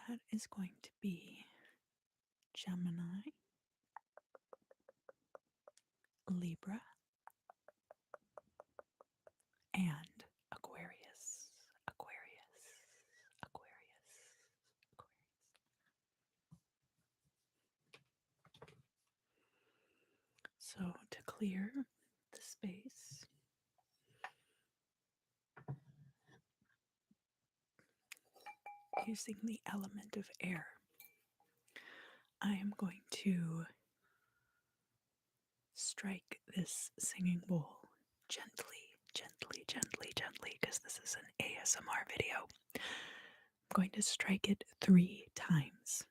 That is going to be Gemini, Libra, and Aquarius. Aquarius. Aquarius. So to clear the space, using the element of air, I am going to strike this singing bowl gently, gently, gently, gently, because this is an ASMR video. I'm going to strike it 3 times.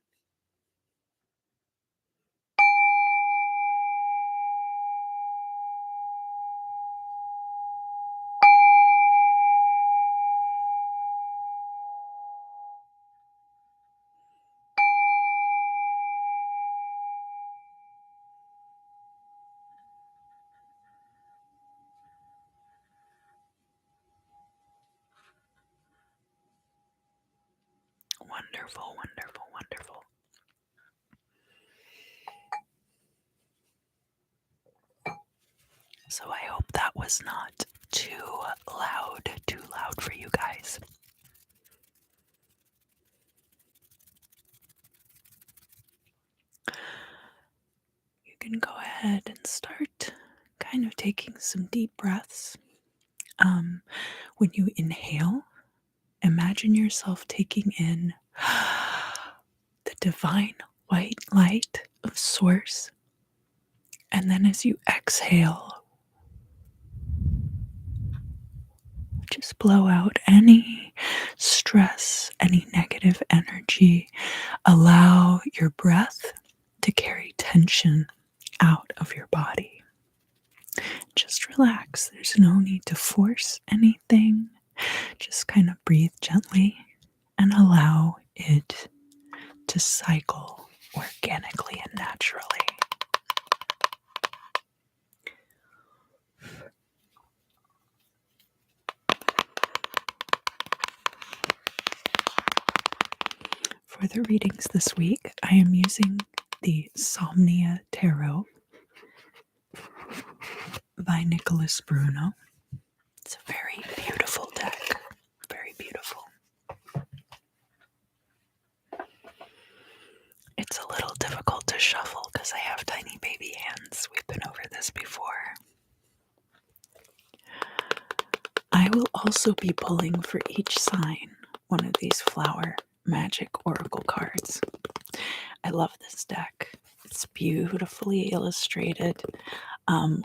Wonderful, wonderful, wonderful. So I hope that was not too loud for you guys. You can go ahead and start kind of taking some deep breaths. When you inhale, imagine yourself taking in the divine white light of Source. And then as you exhale, just blow out any stress, any negative energy. Allow your breath to carry tension out of your body. Just relax. There's no need to force anything. Just kind of breathe gently and allow it to cycle organically and naturally. For the readings this week, I am using the Somnia Tarot by Nicholas Bruno. It's a very beautiful deck. Very beautiful. It's a little difficult to shuffle because I have tiny baby hands. We've been over this before. I will also be pulling for each sign one of these flower magic oracle cards. I love this deck. It's beautifully illustrated,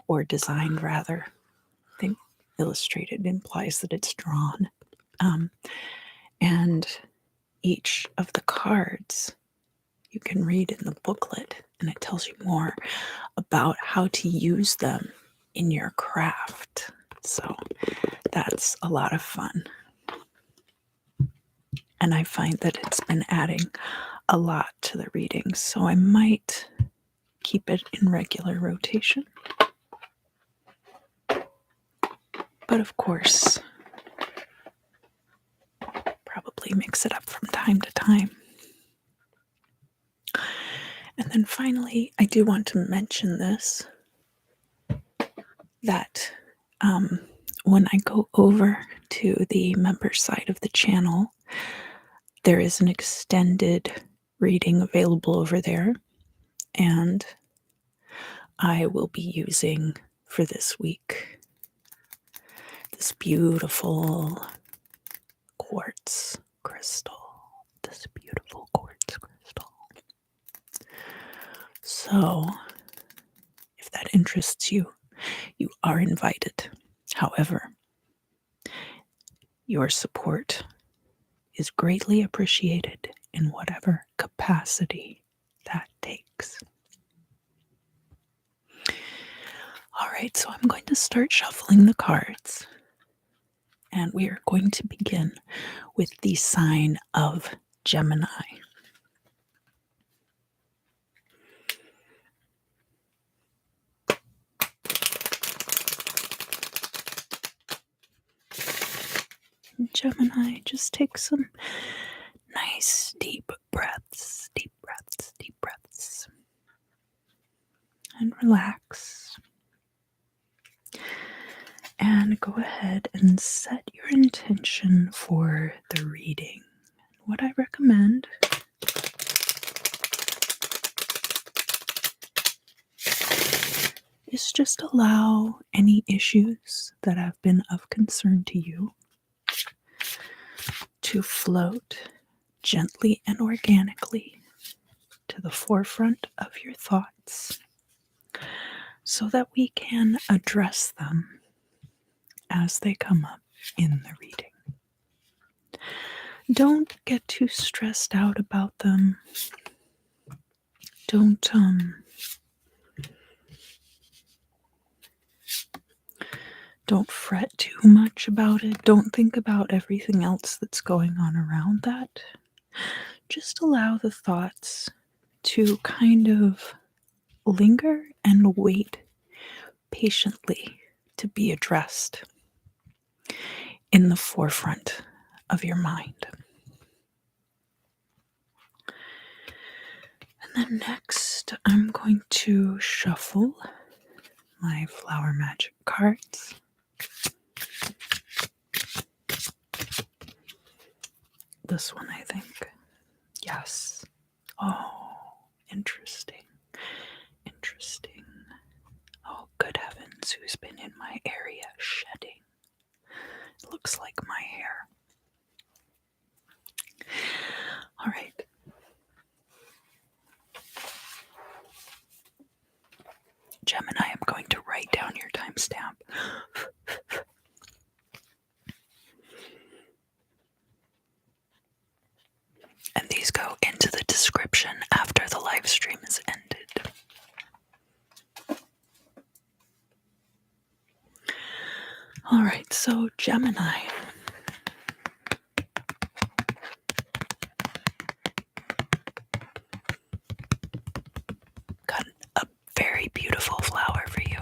or designed rather. I think illustrated implies that it's drawn. And each of the cards you can read in the booklet, and it tells you more about how to use them in your craft. So that's a lot of fun. And I find that it's been adding a lot to the readings, so I might keep it in regular rotation. But of course, probably mix it up from time to time. And then finally, I do want to mention this, that when I go over to the member side of the channel, there is an extended reading available over there, and I will be using for this week this beautiful quartz crystal. This beautiful quartz crystal. So, if that interests you, you are invited. However, your support is greatly appreciated in whatever capacity that takes. All right, so I'm going to start shuffling the cards, and we are going to begin with the sign of Gemini. Gemini, just take some nice deep relax. And go ahead and set your intention for the reading. What I recommend is just allow any issues that have been of concern to you to float gently and organically to the forefront of your thoughts so that we can address them as they come up in the reading. Don't get too stressed out about them. Don't fret too much about it. Don't think about everything else that's going on around that. Just allow the thoughts to kind of linger and wait patiently to be addressed in the forefront of your mind. And then next, I'm going to shuffle my Flower Magic cards. This one, I think. Yes. Oh, interesting. Interesting. Oh, good heavens, who's been in my area shedding? It looks like my hair. All right. Gemini, I'm going to write down your timestamp. And these go into the description after the live stream is ended. All right, so Gemini. Got a very beautiful flower for you.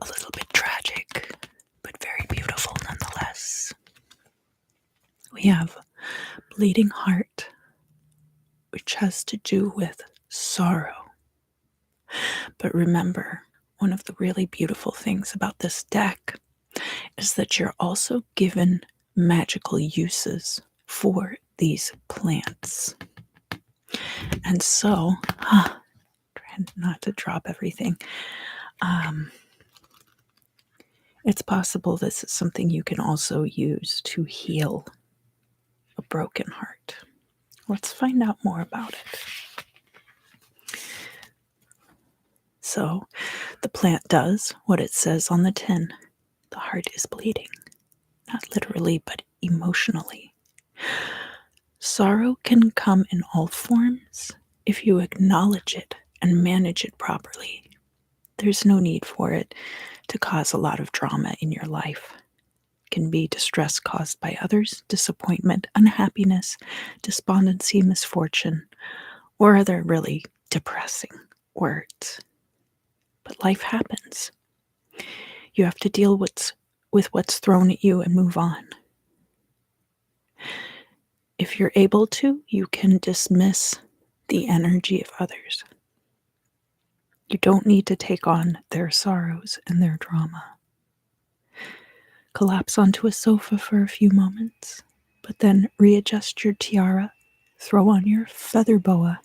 A little bit tragic, but very beautiful nonetheless. We have Bleeding Heart, which has to do with sorrow. But remember, one of the really beautiful things about this deck is that you're also given magical uses for these plants. And so, trying not to drop everything, it's possible this is something you can also use to heal a broken heart. Let's find out more about it. So, the plant does what it says on the tin. The heart is bleeding. Not literally, but emotionally. Sorrow can come in all forms if you acknowledge it and manage it properly. There's no need for it to cause a lot of drama in your life. It can be distress caused by others, disappointment, unhappiness, despondency, misfortune, or other really depressing words. But life happens. You have to deal with what's thrown at you and move on. If you're able to, you can dismiss the energy of others. You don't need to take on their sorrows and their drama. Collapse onto a sofa for a few moments, but then readjust your tiara, throw on your feather boa,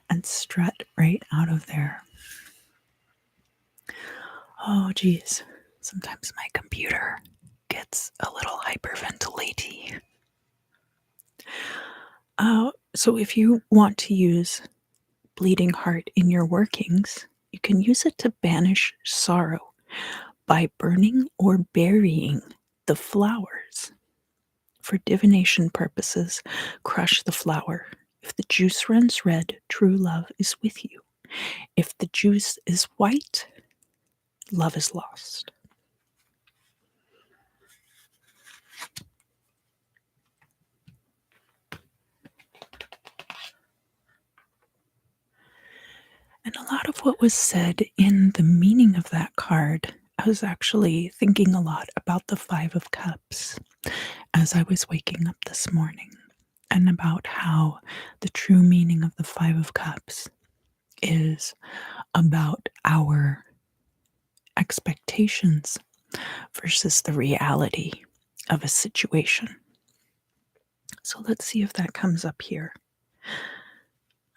and strut right out of there. Oh, geez. Sometimes my computer gets a little hyperventilating. So if you want to use Bleeding Heart in your workings, you can use it to banish sorrow by burning or burying the flowers. For divination purposes, crush the flower. If the juice runs red, true love is with you. If the juice is white, love is lost. And a lot of what was said in the meaning of that card, I was actually thinking a lot about the Five of Cups as I was waking up this morning, and about how the true meaning of the Five of Cups is about our expectations versus the reality of a situation. So let's see if that comes up here.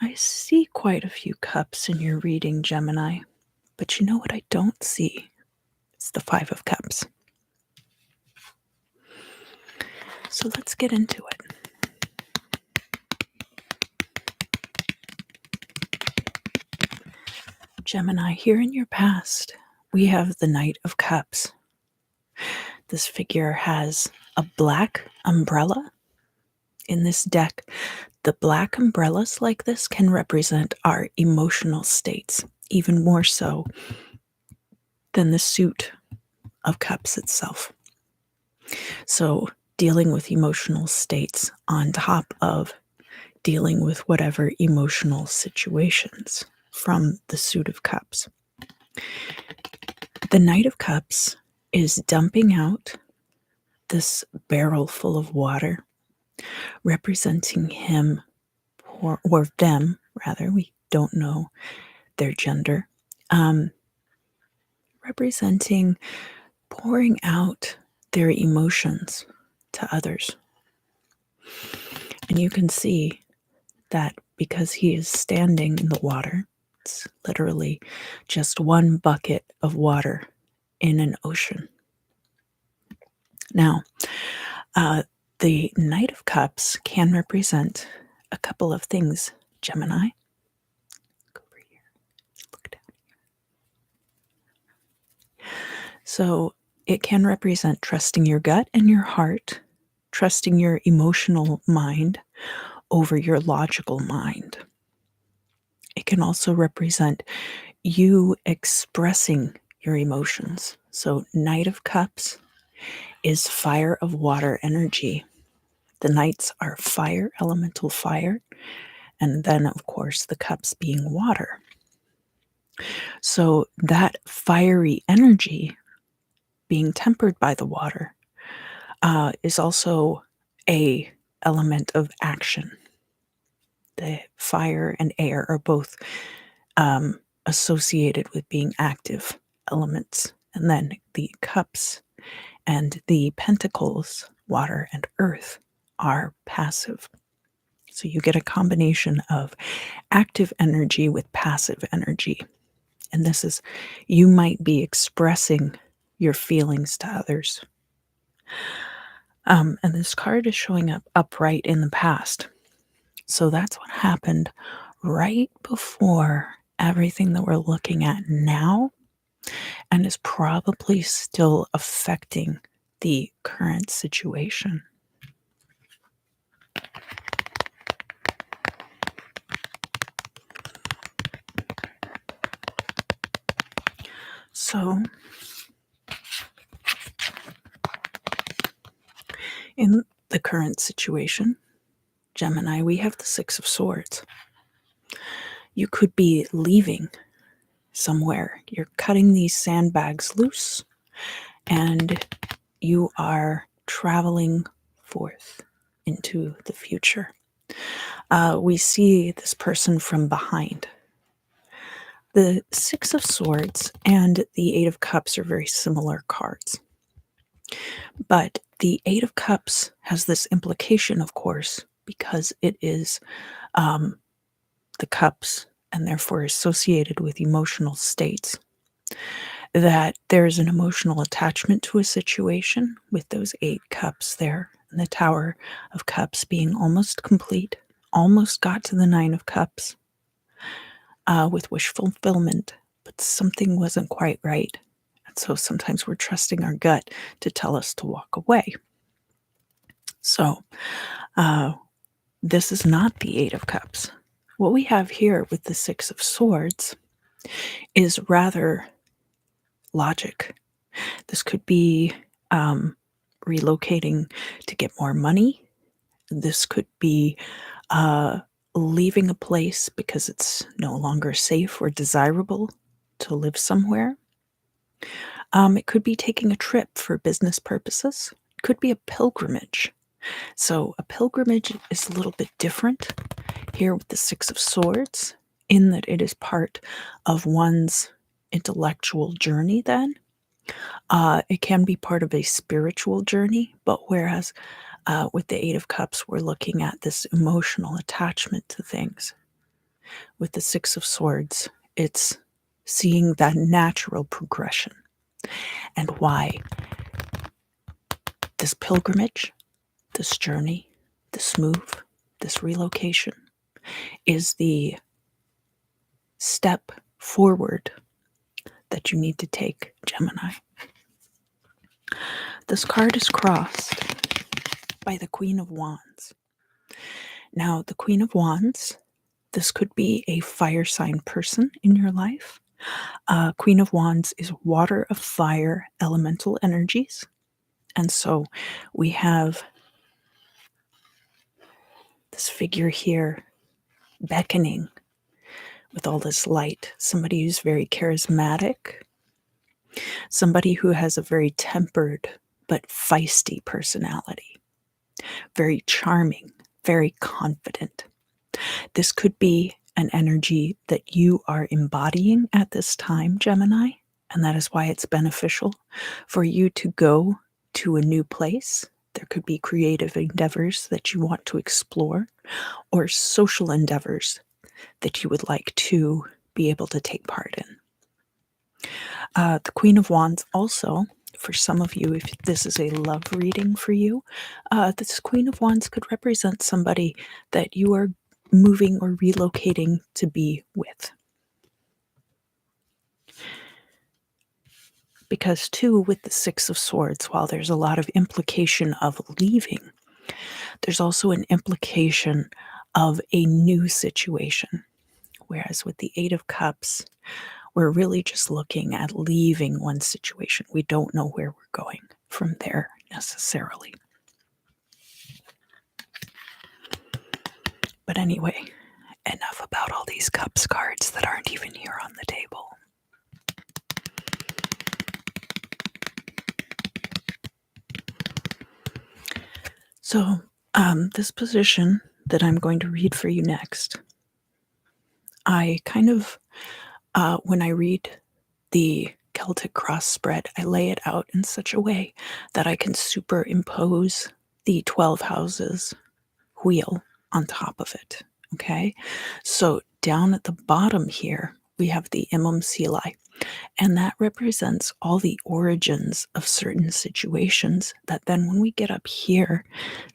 I see quite a few cups in your reading, Gemini, but you know what I don't see? It's the Five of Cups. So let's get into it. Gemini, here in your past, we have the Knight of Cups. This figure has a black umbrella. In this deck, the black umbrellas like this can represent our emotional states, even more so than the suit of cups itself. So, dealing with emotional states on top of dealing with whatever emotional situations from the suit of cups. The Knight of Cups is dumping out this barrel full of water, representing him or them, rather, we don't know their gender, representing pouring out their emotions to others. And you can see that because he is standing in the water, it's literally just one bucket of water in an ocean. Now, the Knight of Cups can represent a couple of things, Gemini. Look over here. Look down here. So it can represent trusting your gut and your heart, trusting your emotional mind over your logical mind. It can also represent you expressing your emotions. So Knight of Cups is fire of water energy. The Knights are fire, elemental fire, and then, of course, the cups being water. So that fiery energy being tempered by the water is also a element of action. The fire and air are both associated with being active elements. And then the cups and the pentacles, water and earth, are passive. So you get a combination of active energy with passive energy. And this is, you might be expressing your feelings to others. And this card is showing up upright in the past. So that's what happened right before everything that we're looking at now, and is probably still affecting the current situation. So, in the current situation, Gemini, we have the Six of Swords. You could be leaving somewhere. You're cutting these sandbags loose, and you are traveling forth into the future. We see this person from behind. The Six of Swords and the Eight of Cups are very similar cards. But the Eight of Cups has this implication, of course, because it is the cups and therefore associated with emotional states, that there's an emotional attachment to a situation with those 8 cups there, and the Tower of Cups being almost complete, almost got to the 9 of Cups with wish fulfillment, but something wasn't quite right. And so sometimes we're trusting our gut to tell us to walk away. So this is not the 8 of Cups. What we have here with the Six of Swords is rather logic. This could be relocating to get more money. This could be leaving a place because it's no longer safe or desirable to live somewhere. It could be taking a trip for business purposes. It could be a pilgrimage. So a pilgrimage is a little bit different here with the Six of Swords. in that it is part of one's intellectual journey then. It can be part of a spiritual journey, but whereas with the Eight of Cups, we're looking at this emotional attachment to things. With the Six of Swords, it's seeing that natural progression and why this pilgrimage, this journey, this move, this relocation is the step forward that you need to take, Gemini. This card is crossed by the Queen of Wands. Now, the Queen of Wands, this could be a fire sign person in your life. Queen of Wands is water of fire elemental energies. And so we have this figure here beckoning with all this light. Somebody who's very charismatic, somebody who has a very tempered but feisty personality, very charming, very confident. This could be an energy that you are embodying at this time, Gemini, and that is why it's beneficial for you to go to a new place. There could be creative endeavors that you want to explore or social endeavors that you would like to be able to take part in. The Queen of Wands also, for some of you, if this is a love reading for you, this Queen of Wands could represent somebody that you are moving or relocating to be with. Because too, with the Six of Swords, while there's a lot of implication of leaving, there's also an implication of a new situation. Whereas with the Eight of Cups, we're really just looking at leaving one situation. We don't know where we're going from there necessarily. But anyway, enough about all these Cups cards that aren't even here on the table. So, this position that I'm going to read for you next, I kind of, when I read the Celtic cross spread, I lay it out in such a way that I can superimpose the 12 houses wheel on top of it. Okay, so down at the bottom here, we have the Imam Sili, and that represents all the origins of certain situations that then when we get up here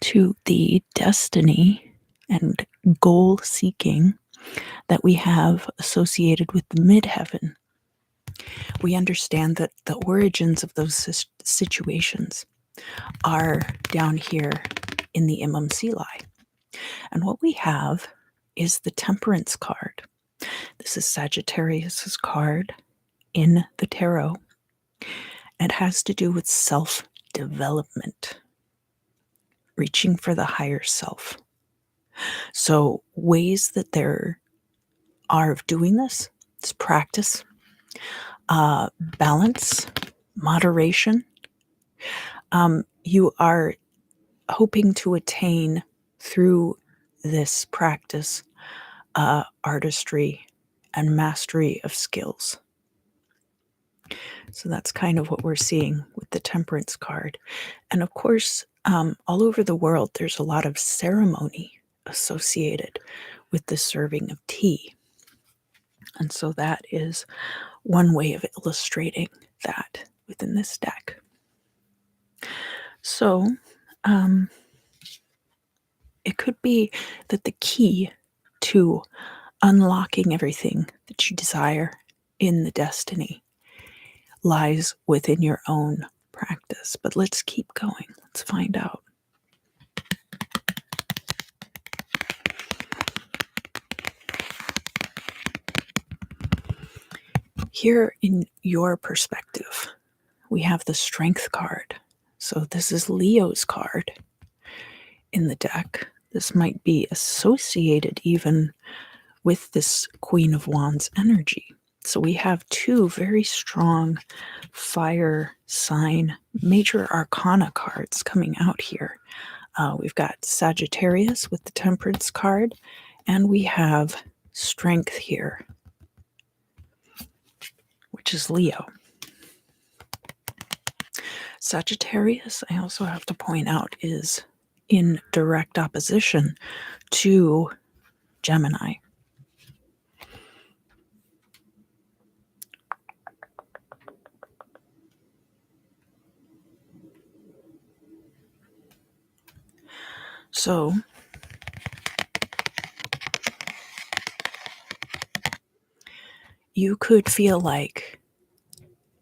to the destiny and goal seeking that we have associated with the midheaven, we understand that the origins of those situations are down here in the Imam Sili. And what we have is the Temperance card. This is Sagittarius's card in the tarot. It has to do with self-development, reaching for the higher self. So ways that there are of doing this is practice, balance, moderation. You are hoping to attain through this practice artistry and mastery of skills. So that's kind of what we're seeing with the Temperance card. And of course, all over the world, there's a lot of ceremony associated with the serving of tea. And so that is one way of illustrating that within this deck. So it could be that the key to unlocking everything that you desire in the destiny lies within your own practice. But let's keep going. Let's find out. Here in your perspective, we have the Strength card. So this is Leo's card in the deck. This might be associated even with this Queen of Wands energy. So we have two very strong fire sign major arcana cards coming out here. We've got Sagittarius with the Temperance card, and we have strength here, which is Leo. Sagittarius, I also have to point out, is in direct opposition to Gemini. So you could feel like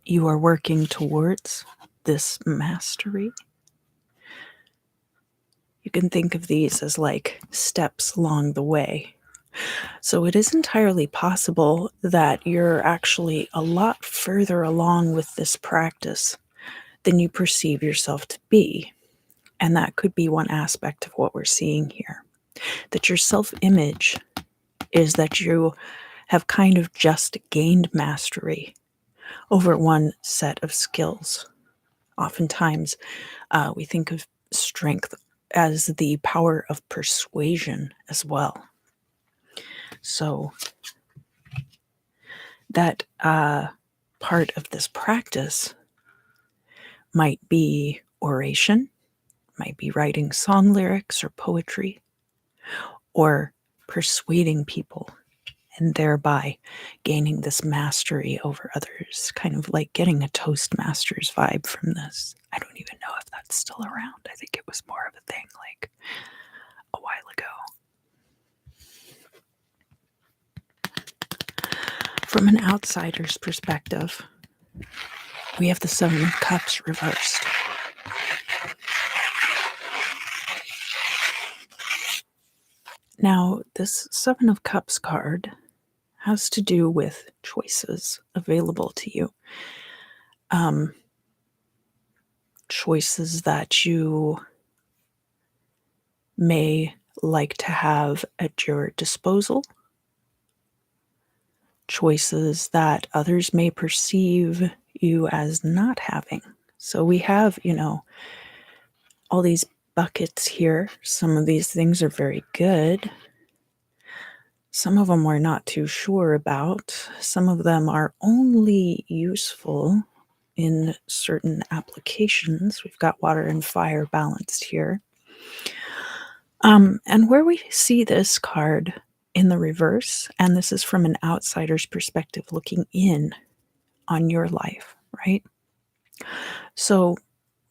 you are working towards this mastery. You can think of these as like steps along the way. So it is entirely possible that you're actually a lot further along with this practice than you perceive yourself to be. And that could be one aspect of what we're seeing here. That your self-image is that you have kind of just gained mastery over one set of skills. Oftentimes, we think of strength as the power of persuasion as well. So that part of this practice might be oration, might be writing song lyrics or poetry, or persuading people and thereby gaining this mastery over others, kind of like getting a Toastmasters vibe from this. I don't even know if that's still around. I think it was more of a thing like a while ago. From an outsider's perspective, we have the Seven of Cups reversed. Now, this Seven of Cups card has to do with choices available to you. Choices that you may like to have at your disposal. Choices that others may perceive you as not having. So we have, all these buckets here. Some of these things are very good. Some of them we're not too sure about. Some of them are only useful in certain applications. We've got water and fire balanced here. And where we see this card in the reverse, and this is from an outsider's perspective looking in on your life, right? So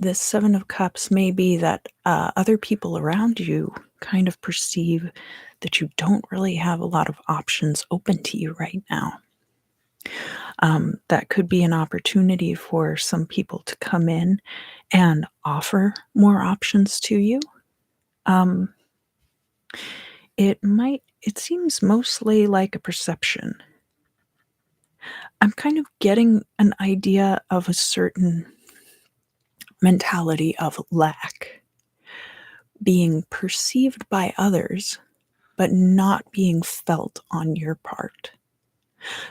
this Seven of Cups may be that other people around you kind of perceive that you don't really have a lot of options open to you right now. That could be an opportunity for some people to come in and offer more options to you. It seems mostly like a perception. I'm kind of getting an idea of a certain mentality of lack being perceived by others, but not being felt on your part.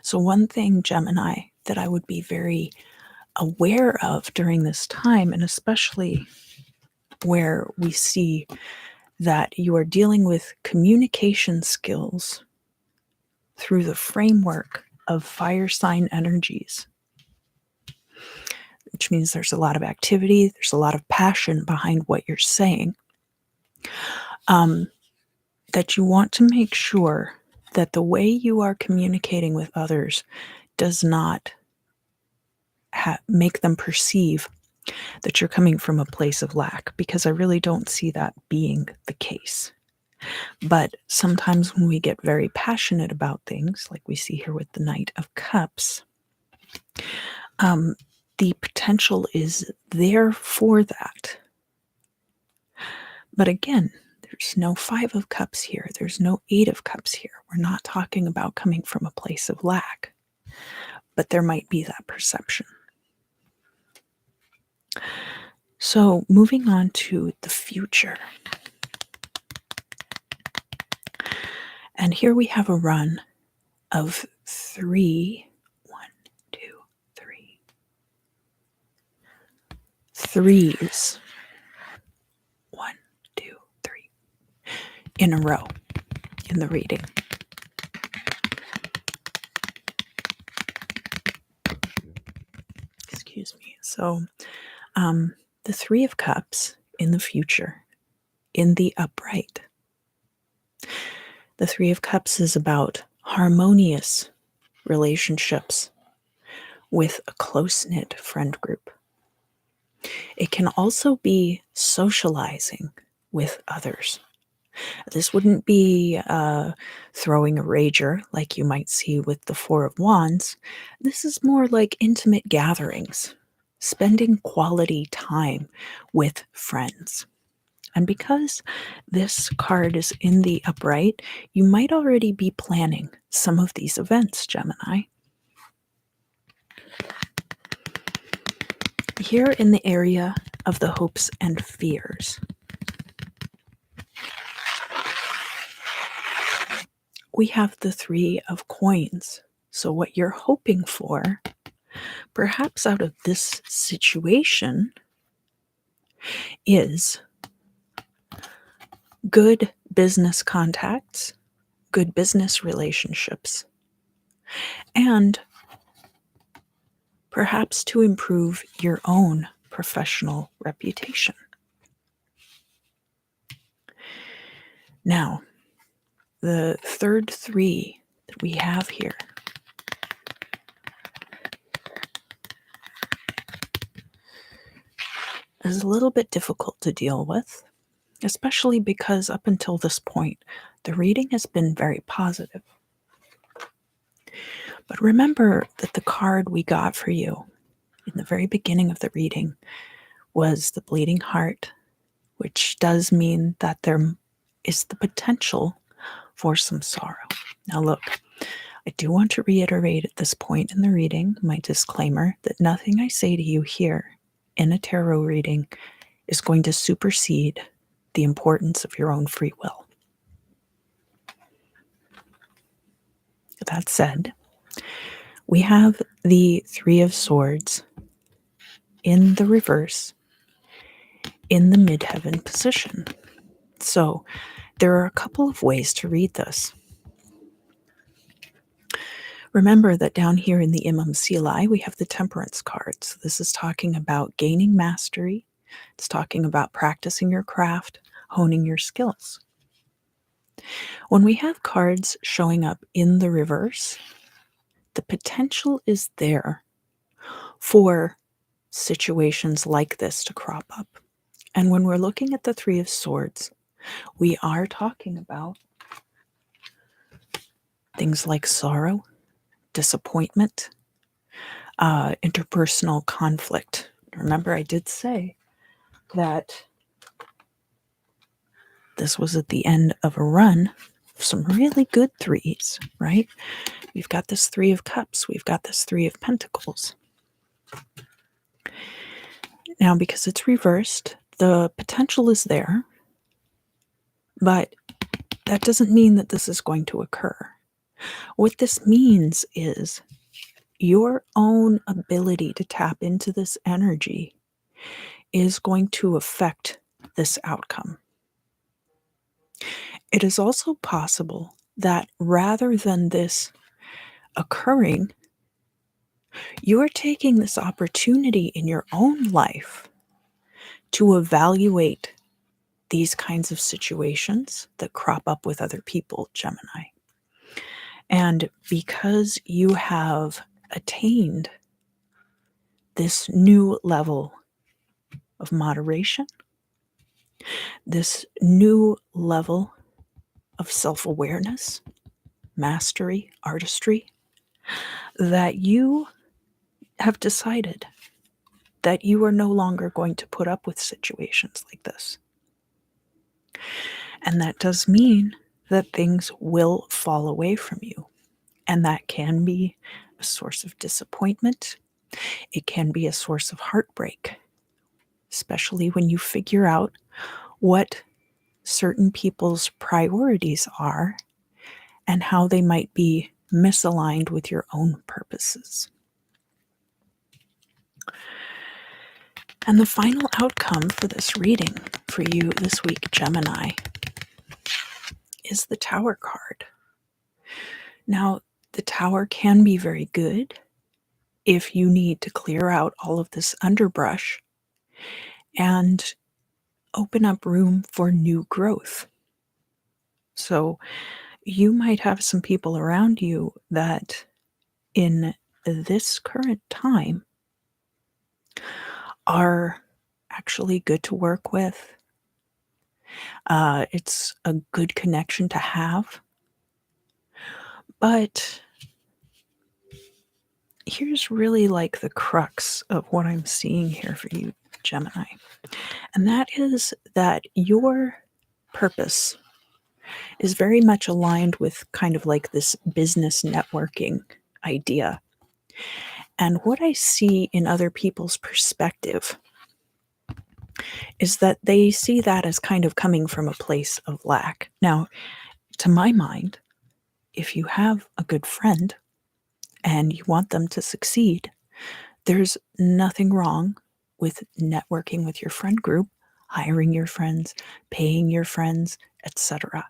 So one thing, Gemini, that I would be very aware of during this time, and especially where we see that you are dealing with communication skills through the framework of fire sign energies, which means there's a lot of activity, there's a lot of passion behind what you're saying, that you want to make sure that the way you are communicating with others does not make them perceive that you're coming from a place of lack, because I really don't see that being the case. But sometimes when we get very passionate about things, like we see here with the Knight of Cups, the potential is there for that. But again, there's no Five of Cups here. There's no Eight of Cups here. We're not talking about coming from a place of lack, but there might be that perception. So moving on to the future. And here we have a run of 3, 1, 2, 3, threes, 1, 2, 3, in a row in the reading. So, the Three of Cups in the future, in the upright. The Three of Cups is about harmonious relationships with a close-knit friend group. It can also be socializing with others. This wouldn't be throwing a rager like you might see with the Four of Wands. This is more like intimate gatherings, spending quality time with friends. And because this card is in the upright, you might already be planning some of these events, Gemini. Here in the area of the hopes and fears, we have the Three of Coins. So what you're hoping for, perhaps out of this situation, is good business contacts, good business relationships, and perhaps to improve your own professional reputation. Now, the third three that we have here is a little bit difficult to deal with, especially because up until this point, the reading has been very positive. But remember that the card we got for you in the very beginning of the reading was the bleeding heart, which does mean that there is the potential for some sorrow. Now look, I do want to reiterate at this point in the reading my disclaimer that nothing I say to you here in a tarot reading is going to supersede the importance of your own free will. That said, we have the Three of Swords in the reverse in the midheaven position. So there are a couple of ways to read this. Remember that down here in the Imam Silai, we have the Temperance card. So this is talking about gaining mastery. It's talking about practicing your craft, honing your skills. When we have cards showing up in the reverse, the potential is there for situations like this to crop up. And when we're looking at the Three of Swords, we are talking about things like sorrow, disappointment, interpersonal conflict. Remember, I did say that this was at the end of a run of some really good threes, right? We've got this Three of Cups. We've got this Three of Pentacles. Now, because it's reversed, the potential is there, but that doesn't mean that this is going to occur. What this means is your own ability to tap into this energy is going to affect this outcome. It is also possible that rather than this occurring, you are taking this opportunity in your own life to evaluate these kinds of situations that crop up with other people, Gemini. And because you have attained this new level of moderation, this new level of self-awareness, mastery, artistry, that you have decided that you are no longer going to put up with situations like this. And that does mean that things will fall away from you. And that can be a source of disappointment. It can be a source of heartbreak, especially when you figure out what certain people's priorities are and how they might be misaligned with your own purposes. And the final outcome for this reading for you this week, Gemini, is the Tower card. Now, the Tower can be very good. if you need to clear out all of this underbrush and open up room for new growth. So you might have some people around you that in this current time are actually good to work with. It's a good connection to have. But here's really like the crux of what I'm seeing here for you, Gemini. And that is that your purpose is very much aligned with kind of like this business networking idea. And what I see in other people's perspective is that they see that as kind of coming from a place of lack. Now, to my mind, if you have a good friend and you want them to succeed, there's nothing wrong with networking with your friend group, hiring your friends, paying your friends, etc.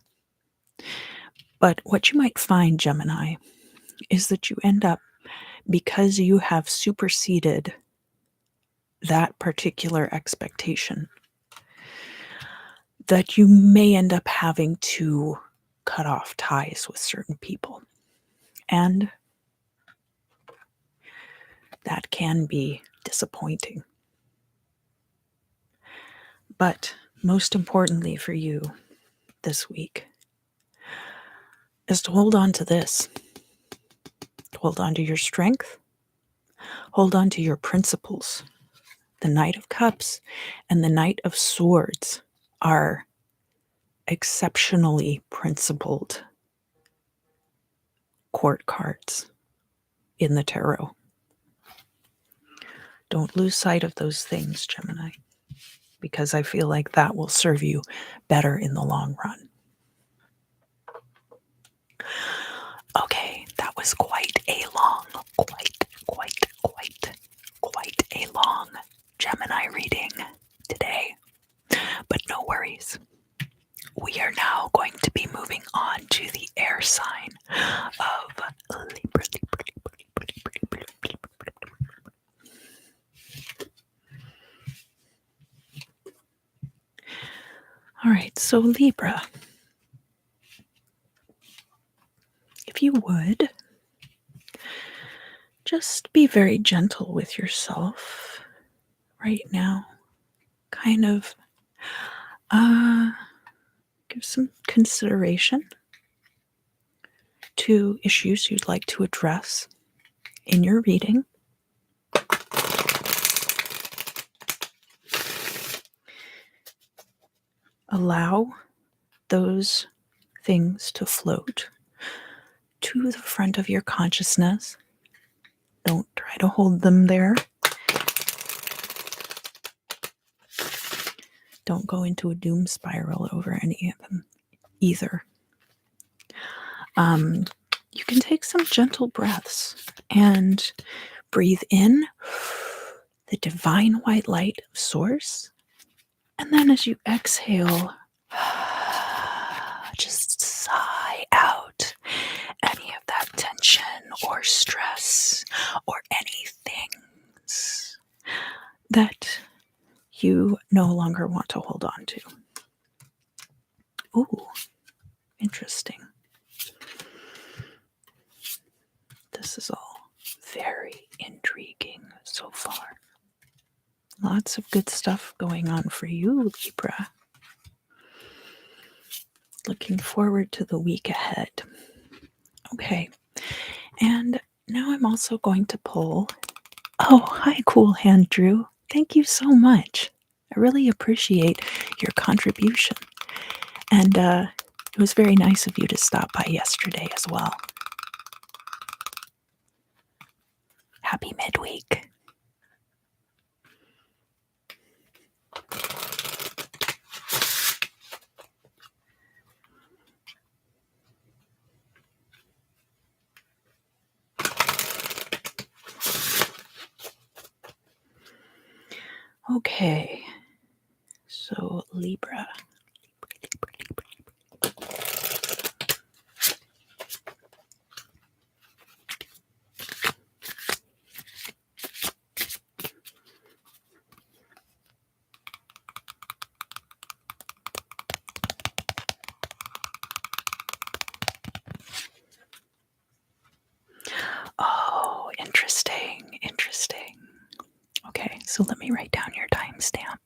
But what you might find, Gemini, is that you end up, because you have superseded that particular expectation, that you may end up having to cut off ties with certain people. And that can be disappointing. But most importantly for you this week is to hold on to this. Hold on to your strength. Hold on to your principles. The Knight of Cups and the Knight of Swords are exceptionally principled court cards in the tarot. Don't lose sight of those things, Gemini, because I feel like that will serve you better in the long run. Okay, that was quite a long Gemini reading today. But no worries. We are now going to be moving on to the air sign of Libra. All right, so Libra, if you would, just be very gentle with yourself right now. Kind of give some consideration to issues you'd like to address in your reading. Allow those things to float to the front of your consciousness. Don't try to hold them there. Don't go into a doom spiral over any of them either. You can take some gentle breaths and breathe in the divine white light of Source. And then as you exhale, just sigh out any of that tension or stress or anything that you no longer want to hold on to. Ooh, interesting. This is all very intriguing so far. Lots of good stuff going on for you, Libra. Looking forward to the week ahead. Okay, and now I'm also going to pull. Oh, hi, Cool Hand Drew. Thank you so much. I really appreciate your contribution. And it was very nice of you to stop by yesterday as well. Happy midweek. Okay, so Libra. So let me write down your timestamp.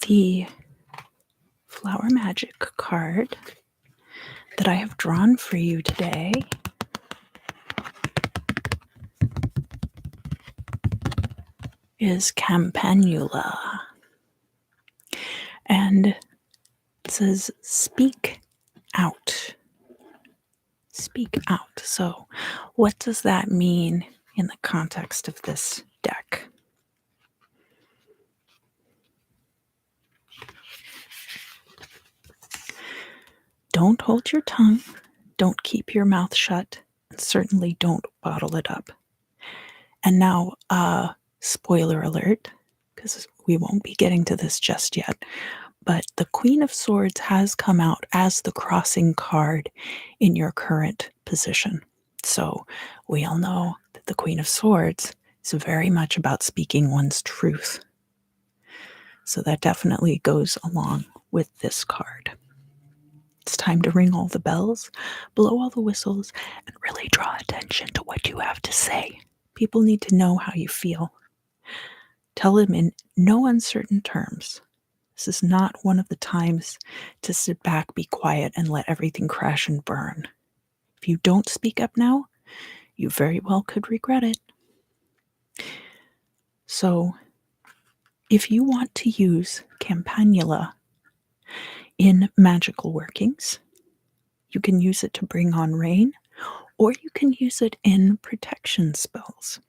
The Flower Magic card that I have drawn for you today is Campanula. And it says, speak out. Speak out. So, what does that mean in the context of this deck? Don't hold your tongue. Don't keep your mouth shut. And certainly don't bottle it up. And now, spoiler alert, because we won't be getting to this just yet, but the Queen of Swords has come out as the crossing card in your current position. So we all know that the Queen of Swords is very much about speaking one's truth. So that definitely goes along with this card. It's time to ring all the bells, blow all the whistles, and really draw attention to what you have to say. People need to know how you feel. Tell them in no uncertain terms. This is not one of the times to sit back, be quiet, and let everything crash and burn. If you don't speak up now, you very well could regret it. So, if you want to use Campanula in magical workings, you can use it to bring on rain, or you can use it in protection spells.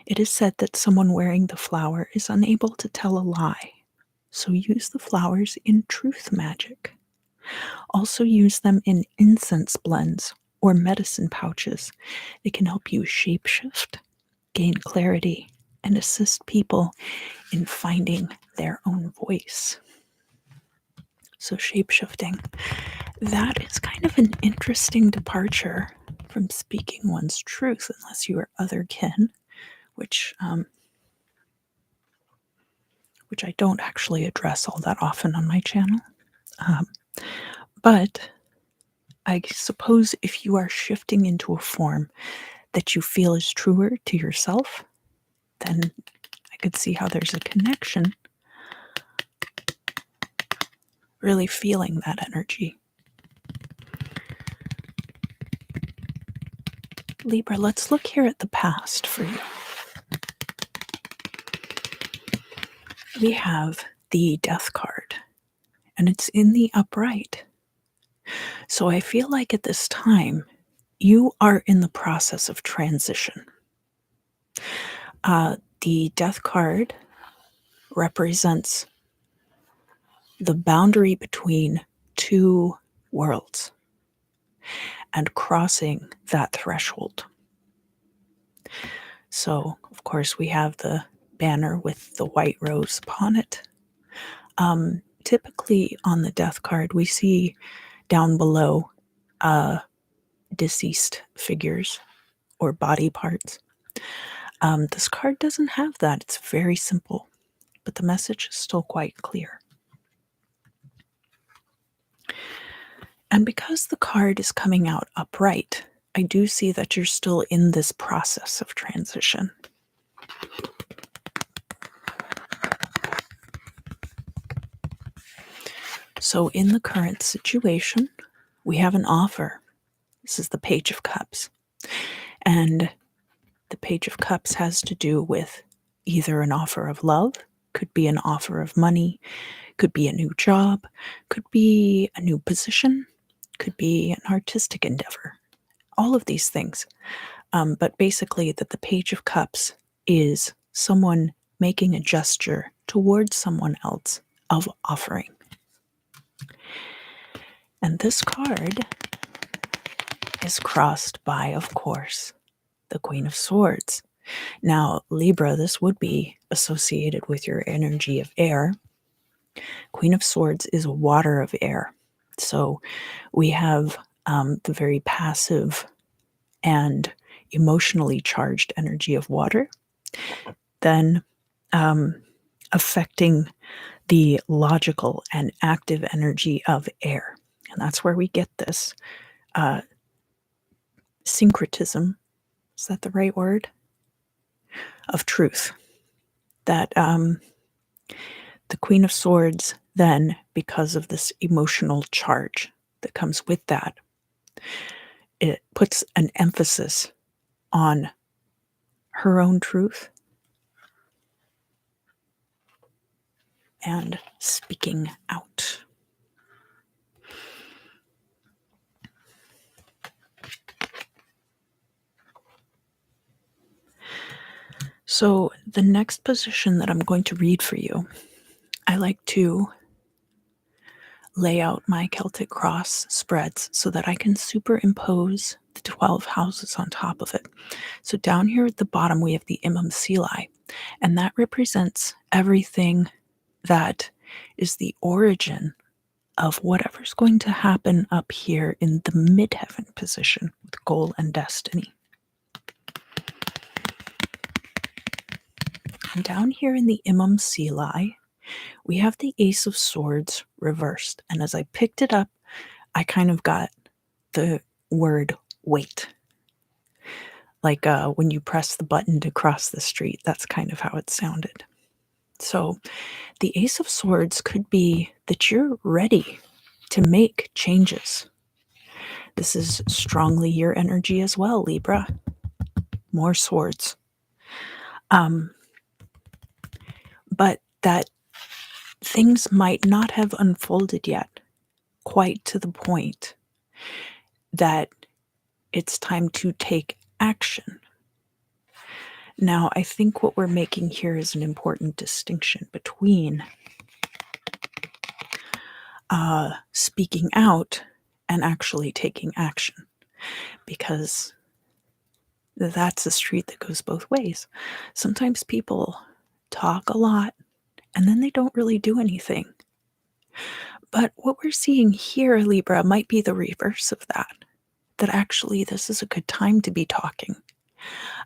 It is said that someone wearing the flower is unable to tell a lie, so use the flowers in truth magic. Also use them in incense blends or medicine pouches. They can help you shapeshift, gain clarity, and assist people in finding their own voice. So shapeshifting, that is kind of an interesting departure from speaking one's truth, unless you are otherkin, which I don't actually address all that often on my channel. But I suppose if you are shifting into a form that you feel is truer to yourself, then I could see how there's a connection. Really feeling that energy. Libra, let's look here at the past for you. We have the Death card, and it's in the upright. So I feel like at this time, you are in the process of transition. The Death card represents the boundary between two worlds and crossing that threshold. So, of course, we have the banner with the white rose upon it. Typically on the Death card, we see down below deceased figures or body parts. This card doesn't have that. It's very simple, but the message is still quite clear. And because the card is coming out upright, I do see that you're still in this process of transition. So in the current situation, we have an offer. This is the Page of Cups. And the Page of Cups has to do with either an offer of love, could be an offer of money, could be a new job, could be a new position, could be an artistic endeavor. All of these things. But basically that the Page of Cups is someone making a gesture towards someone else of offering. And this card is crossed by, of course, the Queen of Swords. Now, Libra, this would be associated with your energy of air. Queen of Swords is water of air. So we have the very passive and emotionally charged energy of water. Then affecting the logical and active energy of air. And that's where we get this uh, syncretism. Is that the right word? Of truth. That the Queen of Swords, then, because of this emotional charge that comes with that, it puts an emphasis on her own truth and speaking out. So, the next position that I'm going to read for you, I like to lay out my Celtic cross spreads so that I can superimpose the 12 houses on top of it. So, down here at the bottom, we have the Imam Sili, and that represents everything that is the origin of whatever's going to happen up here in the midheaven position with goal and destiny. And down here in the Imam Sili, we have the Ace of Swords reversed. And as I picked it up, I kind of got the word wait. Like when you press the button to cross the street, that's kind of how it sounded. So the Ace of Swords could be that you're ready to make changes. This is strongly your energy as well, Libra. More swords. But that things might not have unfolded yet quite to the point that it's time to take action. Now, I think what we're making here is an important distinction between speaking out and actually taking action, because that's a street that goes both ways. Sometimes people talk a lot and then they don't really do anything. But what we're seeing here, Libra, might be the reverse of that. That actually this is a good time to be talking,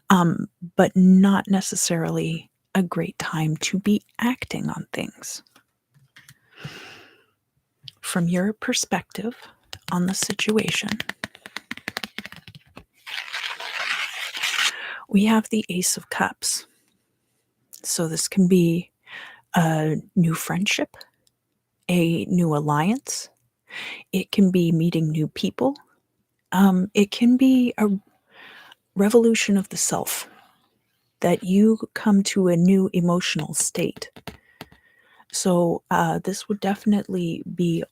but not necessarily a great time to be acting on things. From your perspective on the situation, we have the Ace of Cups. So this can be a new friendship, a new alliance. It can be meeting new people. It can be a revolution of the self, that you come to a new emotional state. So this would definitely be,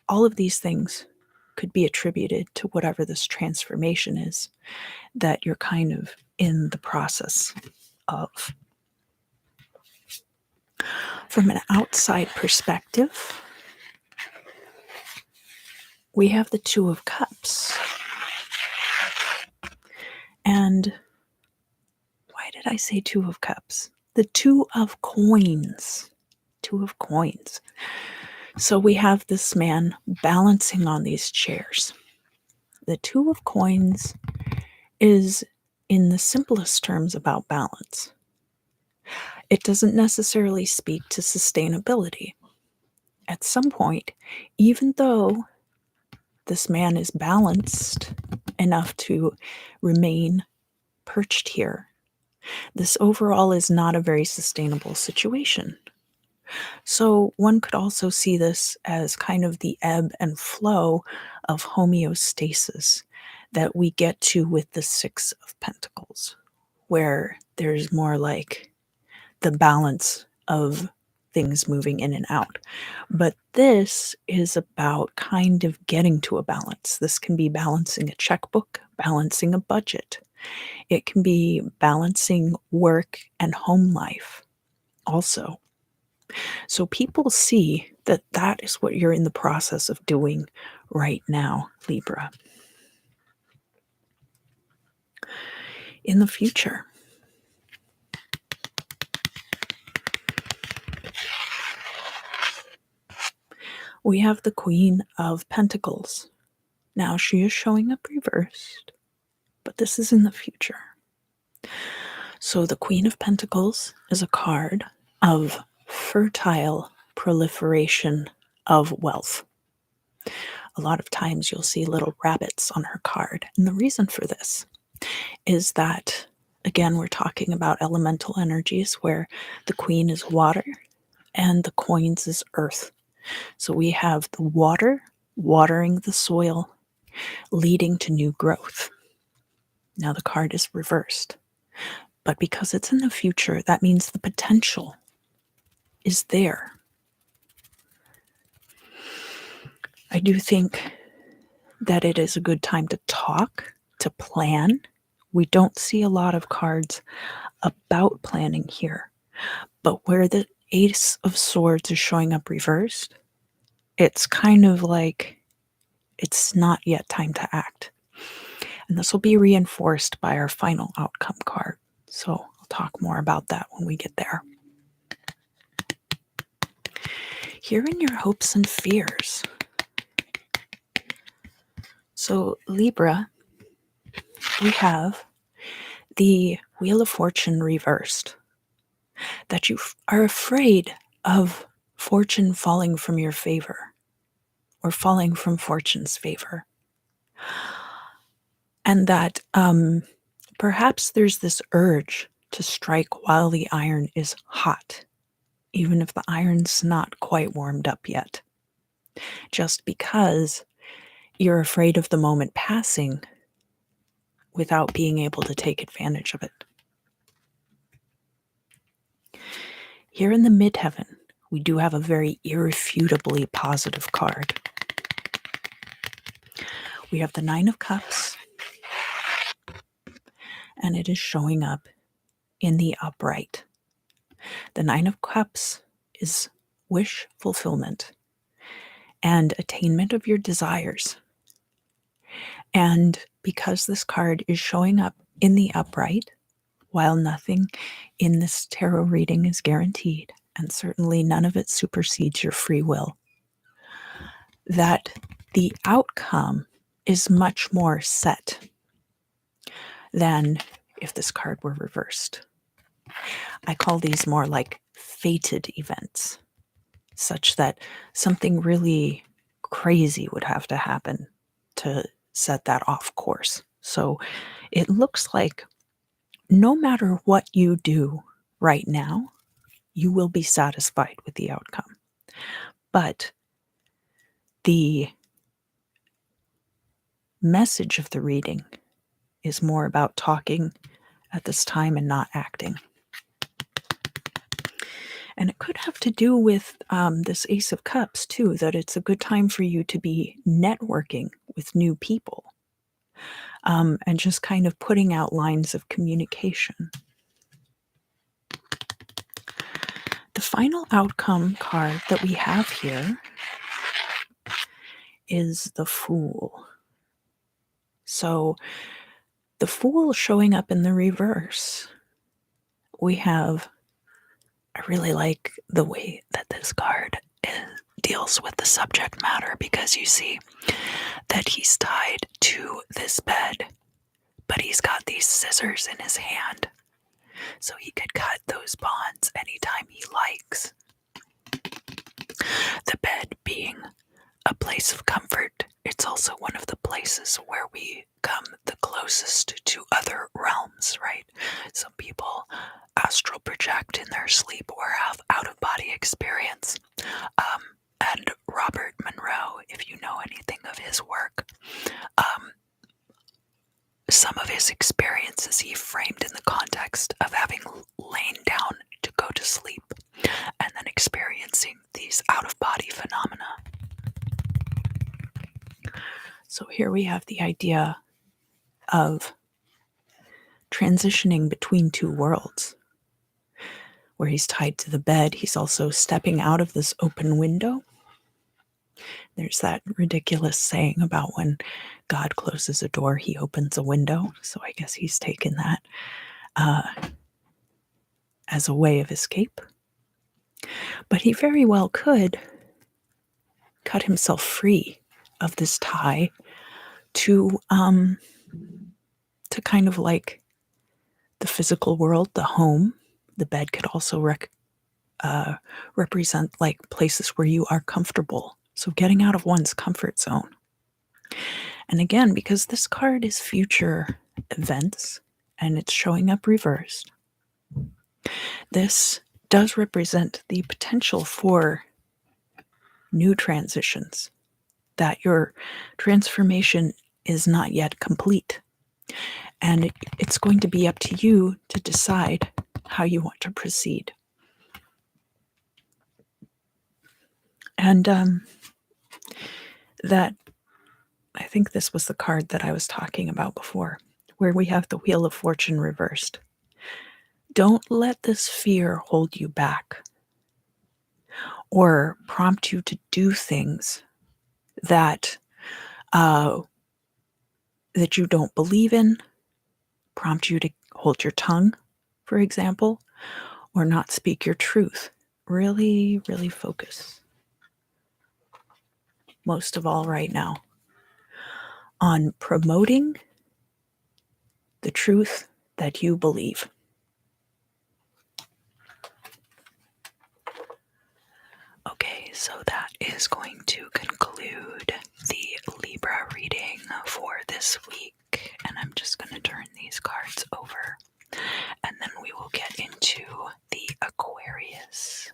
all of these things could be attributed to whatever this transformation is that you're kind of in the process of. From an outside perspective, we have the Two of Cups. And why did I say Two of Cups? The Two of Coins. Two of Coins. So we have this man balancing on these chairs. The Two of Coins is, in the simplest terms, about balance. It doesn't necessarily speak to sustainability. At some point, even though this man is balanced enough to remain perched here, this overall is not a very sustainable situation. So one could also see this as kind of the ebb and flow of homeostasis that we get to with the Six of Pentacles, where there's more like the balance of things moving in and out. But this is about kind of getting to a balance. This can be balancing a checkbook, balancing a budget. It can be balancing work and home life also. So people see that that is what you're in the process of doing right now, Libra. In the future, we have the Queen of Pentacles. Now, she is showing up reversed, but this is in the future. So the Queen of Pentacles is a card of fertile proliferation of wealth. A lot of times you'll see little rabbits on her card. And the reason for this is that, again, we're talking about elemental energies where the queen is water and the coins is earth. So we have the water watering the soil, leading to new growth. Now the card is reversed. But because it's in the future, that means the potential is there. I do think that it is a good time to talk, to plan. We don't see a lot of cards about planning here. But where the Ace of Swords is showing up reversed, it's kind of like it's not yet time to act. And this will be reinforced by our final outcome card. So I'll talk more about that when we get there. Here in your hopes and fears. So Libra, we have the Wheel of Fortune reversed. That you are afraid of fortune falling from your favor or falling from fortune's favor. And that perhaps there's this urge to strike while the iron is hot, even if the iron's not quite warmed up yet, just because you're afraid of the moment passing without being able to take advantage of it. Here in the midheaven, we do have a very irrefutably positive card. We have the Nine of Cups, and it is showing up in the upright. The Nine of Cups is wish fulfillment and attainment of your desires. And because this card is showing up in the upright, while nothing in this tarot reading is guaranteed, and certainly none of it supersedes your free will, that the outcome is much more set than if this card were reversed. I call these more like fated events, such that something really crazy would have to happen to set that off course. So it looks like no matter what you do right now, you will be satisfied with the outcome. But the message of the reading is more about talking at this time and not acting. And it could have to do with this Ace of Cups, too, that it's a good time for you to be networking with new people and just kind of putting out lines of communication. The final outcome card that we have here is the Fool. So the Fool showing up in the reverse, we have, I really like the way that this card deals with the subject matter, because you see that he's tied to this bed, but he's got these scissors in his hand, so he could cut those bonds anytime he likes. The bed being a place of comfort, it's also one of the places where we come the closest to other realms, right? Some people astral project in their sleep or have out-of-body experience. And Robert Monroe, if you know anything of his work, some of his experiences he framed in the context of having lain down to go to sleep and then experiencing these out-of-body phenomena. So here we have the idea of transitioning between two worlds. Where he's tied to the bed, he's also stepping out of this open window. There's that ridiculous saying about when God closes a door, he opens a window. So I guess he's taken that as a way of escape. But he very well could cut himself free of this tie to kind of like the physical world, the home. The bed could also represent like places where you are comfortable. So getting out of one's comfort zone. And again, because this card is future events and it's showing up reversed, this does represent the potential for new transitions, that your transformation is not yet complete. And it's going to be up to you to decide how you want to proceed. And that, I think this was the card that I was talking about before, where we have the Wheel of Fortune reversed. Don't let this fear hold you back or prompt you to do things that that you don't believe in, prompt you to hold your tongue, for example, or not speak your truth. Really, really focus, most of all right now, on promoting the truth that you believe. Okay, so that is going to conclude the Libra reading for this week. And I'm just going to turn these cards over. And then we will get into the Aquarius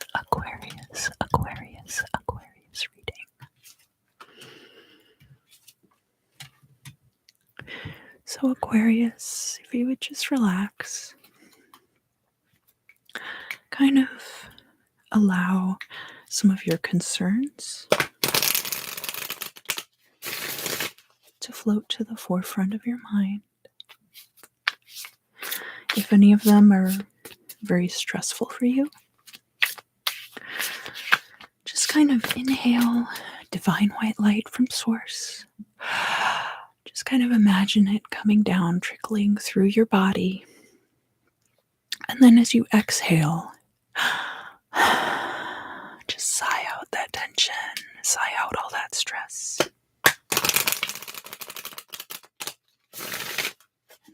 reading. So Aquarius, if you would just relax, kind of allow some of your concerns to float to the forefront of your mind. If any of them are very stressful for you, just kind of inhale divine white light from source. Just kind of imagine it coming down, trickling through your body. And then as you exhale, just sigh out that tension, sigh out all that stress.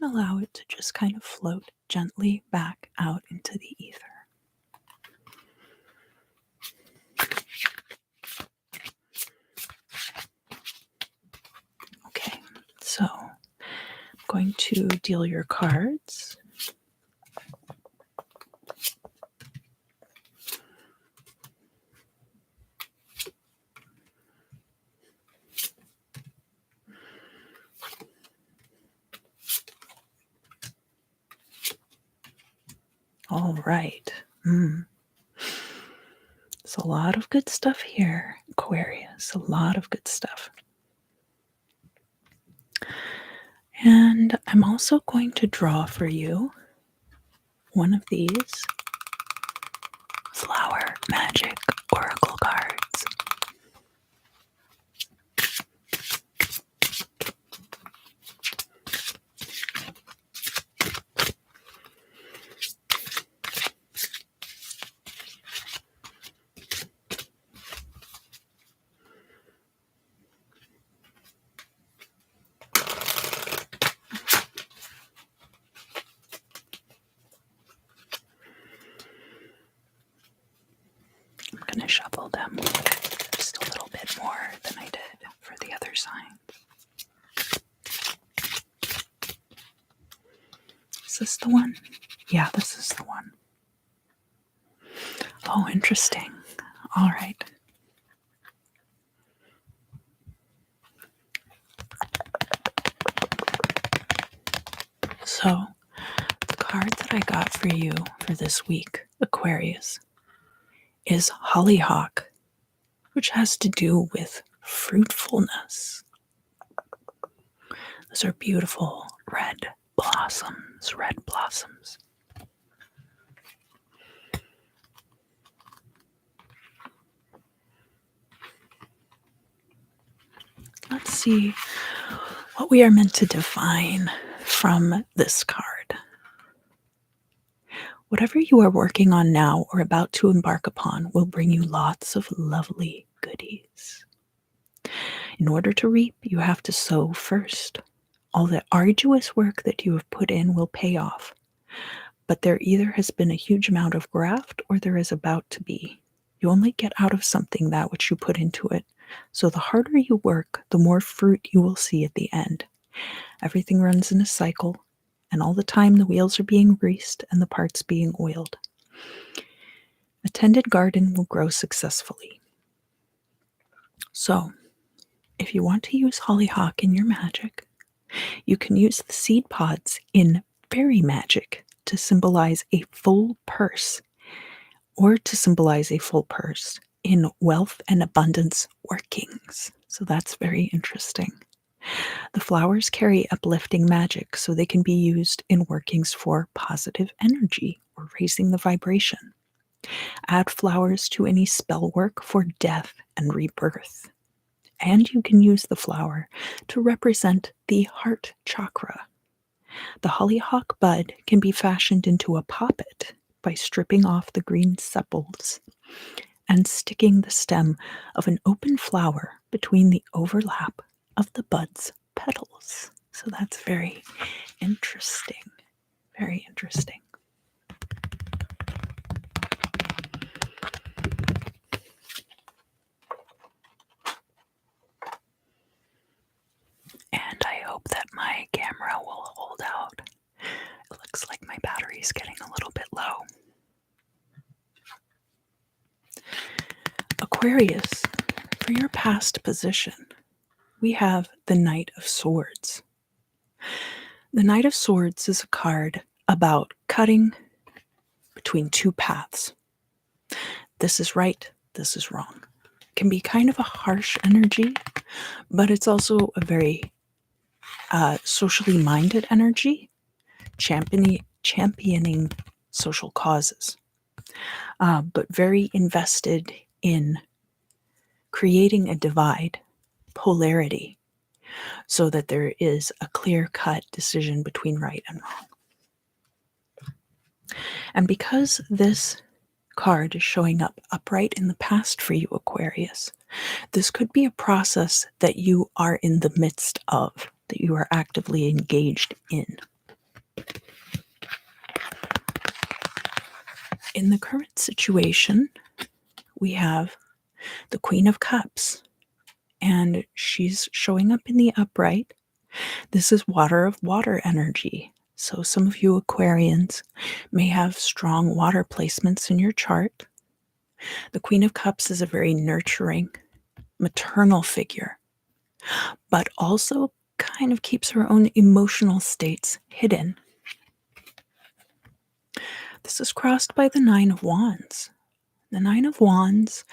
And allow it to just kind of float gently back out into the ether. Okay, so I'm going to deal your cards. All right. There's a lot of good stuff here, Aquarius. A lot of good stuff. And I'm also going to draw for you one of these Flower Magic Oracle cards. I'm going to shuffle them just a little bit more than I did for the other signs. Is this the one? Yeah, this is the one. Oh, interesting. All right. So, the card that I got for you for this week, Aquarius, is Hollyhock, which has to do with fruitfulness. Those are beautiful red blossoms, Let's see what we are meant to define from this card. Whatever you are working on now or about to embark upon will bring you lots of lovely goodies. In order to reap, you have to sow first. All the arduous work that you have put in will pay off, but there either has been a huge amount of graft or there is about to be. You only get out of something that which you put into it. So the harder you work, the more fruit you will see at the end. Everything runs in a cycle, and all the time the wheels are being greased and the parts being oiled. A tended garden will grow successfully. So, if you want to use hollyhock in your magic, you can use the seed pods in fairy magic to symbolize a full purse, or to symbolize a full purse in wealth and abundance workings. So that's very interesting. The flowers carry uplifting magic, so they can be used in workings for positive energy or raising the vibration. Add flowers to any spell work for death and rebirth. And you can use the flower to represent the heart chakra. The hollyhock bud can be fashioned into a poppet by stripping off the green sepals and sticking the stem of an open flower between the overlap of the bud's petals. So that's very interesting. Very interesting. And I hope that my camera will hold out. It looks like my battery's getting a little bit low. Aquarius, for your past position, we have the Knight of Swords. The Knight of Swords is a card about cutting between two paths. This is right, this is wrong. It can be kind of a harsh energy, but it's also a very socially minded energy, championing social causes, but very invested in creating a divide, polarity, so that there is a clear-cut decision between right and wrong. And because this card is showing up upright in the past for you, Aquarius, this could be a process that you are in the midst of, that you are actively engaged in. In the current situation, we have the Queen of Cups, and she's showing up in the upright. This is water of water energy. So some of you Aquarians may have strong water placements in your chart. The Queen of Cups is a very nurturing, maternal figure, but also kind of keeps her own emotional states hidden. This is crossed by the Nine of Wands. The Nine of Wands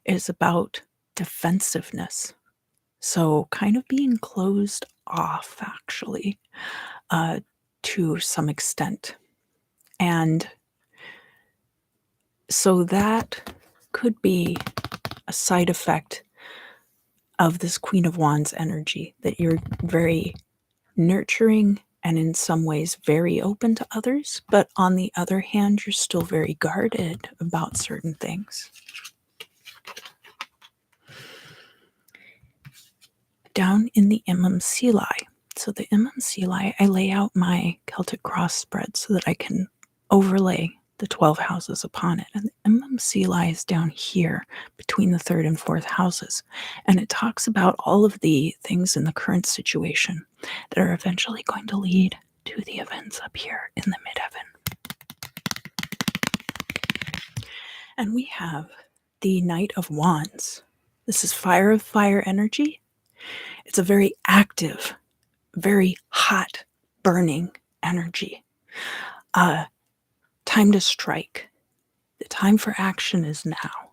is about defensiveness. So kind of being closed off, actually, to some extent. And so that could be a side effect of this Queen of Wands energy, that you're very nurturing and in some ways very open to others, but on the other hand, you're still very guarded about certain things. Down in the MMCLI, so the MMCLI, I lay out my Celtic cross spread so that I can overlay the 12 houses upon it. And the MMCLI is down here between the third and fourth houses. And it talks about all of the things in the current situation that are eventually going to lead to the events up here in the midheaven. And we have the Knight of Wands. This is fire of fire energy. It's a very active, very hot, burning energy. Time to strike. The time for action is now.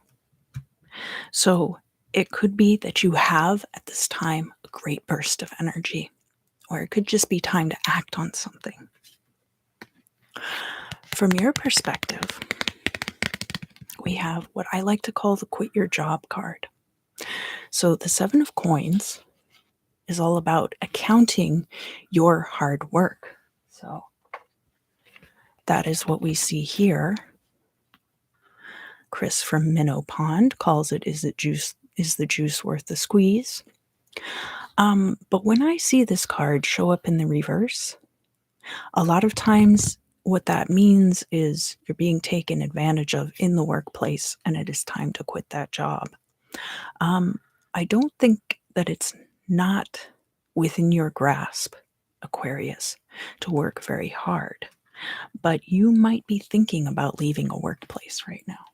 So it could be that you have at this time a great burst of energy, or it could just be time to act on something. From your perspective, we have what I like to call the quit your job card. So the Seven of Coins is all about accounting your hard work. So that is what we see here. Chris from Minnow Pond calls it, is the juice worth the squeeze? But when I see this card show up in the reverse, a lot of times what that means is you're being taken advantage of in the workplace and it is time to quit that job. I don't think that it's not within your grasp, Aquarius, to work very hard, but you might be thinking about leaving a workplace right now.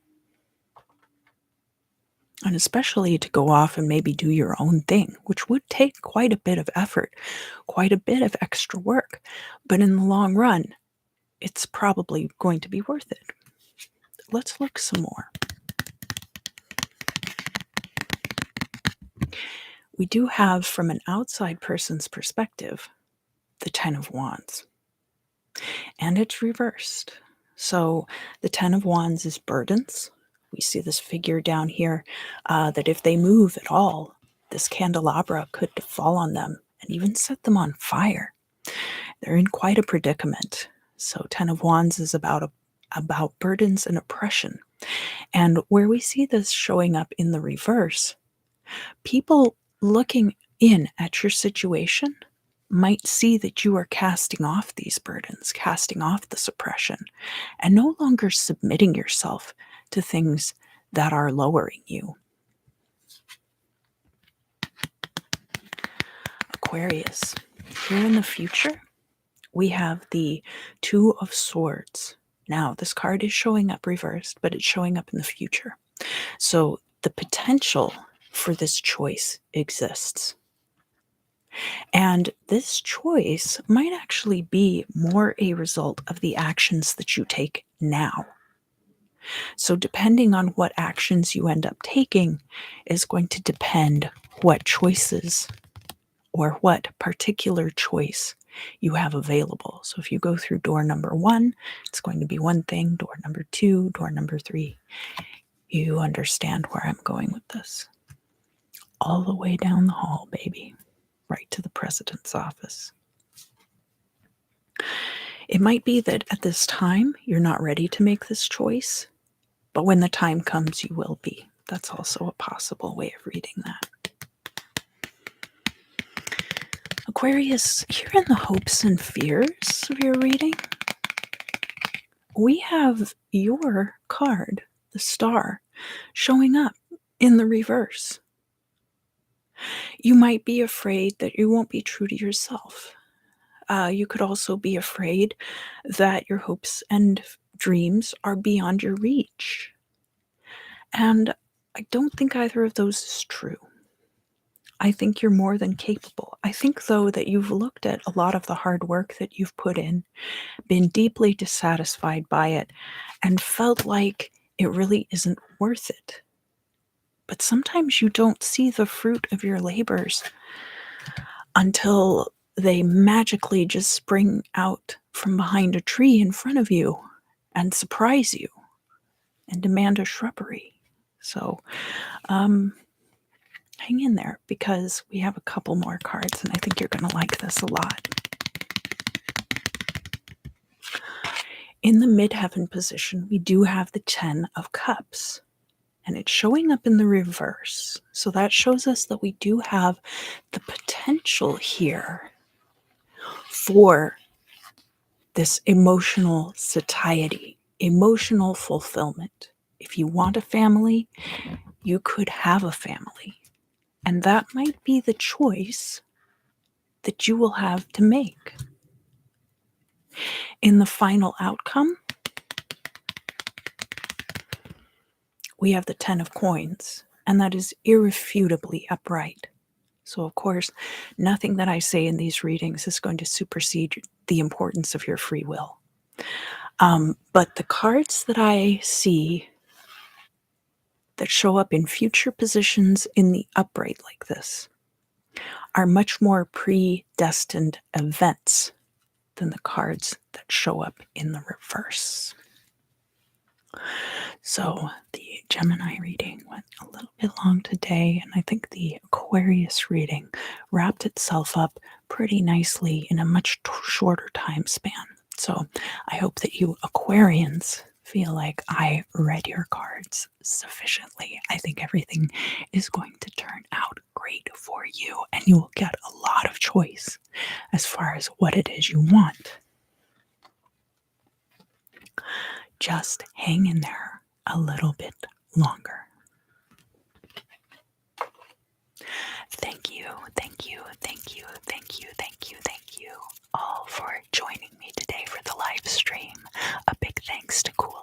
And especially to go off and maybe do your own thing, which would take quite a bit of effort, quite a bit of extra work. But in the long run, it's probably going to be worth it. Let's look some more. We do have, from an outside person's perspective, the Ten of Wands. And it's reversed. So the Ten of Wands is burdens. We see this figure down here that if they move at all, this candelabra could fall on them and even set them on fire. They're in quite a predicament. So Ten of Wands is about burdens and oppression. And where we see this showing up in the reverse, people looking in at your situation might see that you are casting off these burdens, casting off the suppression, and no longer submitting yourself to things that are lowering you. Aquarius, here in the future, we have the Two of Swords. Now, this card is showing up reversed, but it's showing up in the future. So the potential for this choice exists. And this choice might actually be more a result of the actions that you take now. So depending on what actions you end up taking is going to depend what choices or what particular choice you have available. So if you go through door number 1, it's going to be one thing. Door number 2, door number 3. You understand where I'm going with this. All the way down the hall, baby. Right to the president's office. It might be that at this time you're not ready to make this choice, but when the time comes, you will be. That's also a possible way of reading that. Aquarius, here in the hopes and fears of your reading, we have your card, the star, showing up in the reverse. You might be afraid that you won't be true to yourself. You could also be afraid that your hopes and dreams are beyond your reach. And I don't think either of those is true. I think you're more than capable. I think, though, that you've looked at a lot of the hard work that you've put in, been deeply dissatisfied by it, and felt like it really isn't worth it. But sometimes you don't see the fruit of your labors until they magically just spring out from behind a tree in front of you and surprise you and demand a shrubbery. So, hang in there because we have a couple more cards and I think you're going to like this a lot. In the midheaven position, we do have the 10 of Cups. And it's showing up in the reverse. So that shows us that we do have the potential here for this emotional satiety, emotional fulfillment. If you want a family, you could have a family. And that might be the choice that you will have to make. In the final outcome, we have the 10 of Coins, and that is irrefutably upright. So, of course, nothing that I say in these readings is going to supersede the importance of your free will. But the cards that I see that show up in future positions in the upright like this are much more predestined events than the cards that show up in the reverse. So the Gemini reading went a little bit long today, and I think the Aquarius reading wrapped itself up pretty nicely in a much shorter time span. So I hope that you Aquarians feel like I read your cards sufficiently. I think everything is going to turn out great for you, and you will get a lot of choice as far as what it is you want. just hang in there a little bit longer. Thank you, thank you, thank you, thank you, thank you, thank you all for joining me today for the live stream. A big thanks to Cool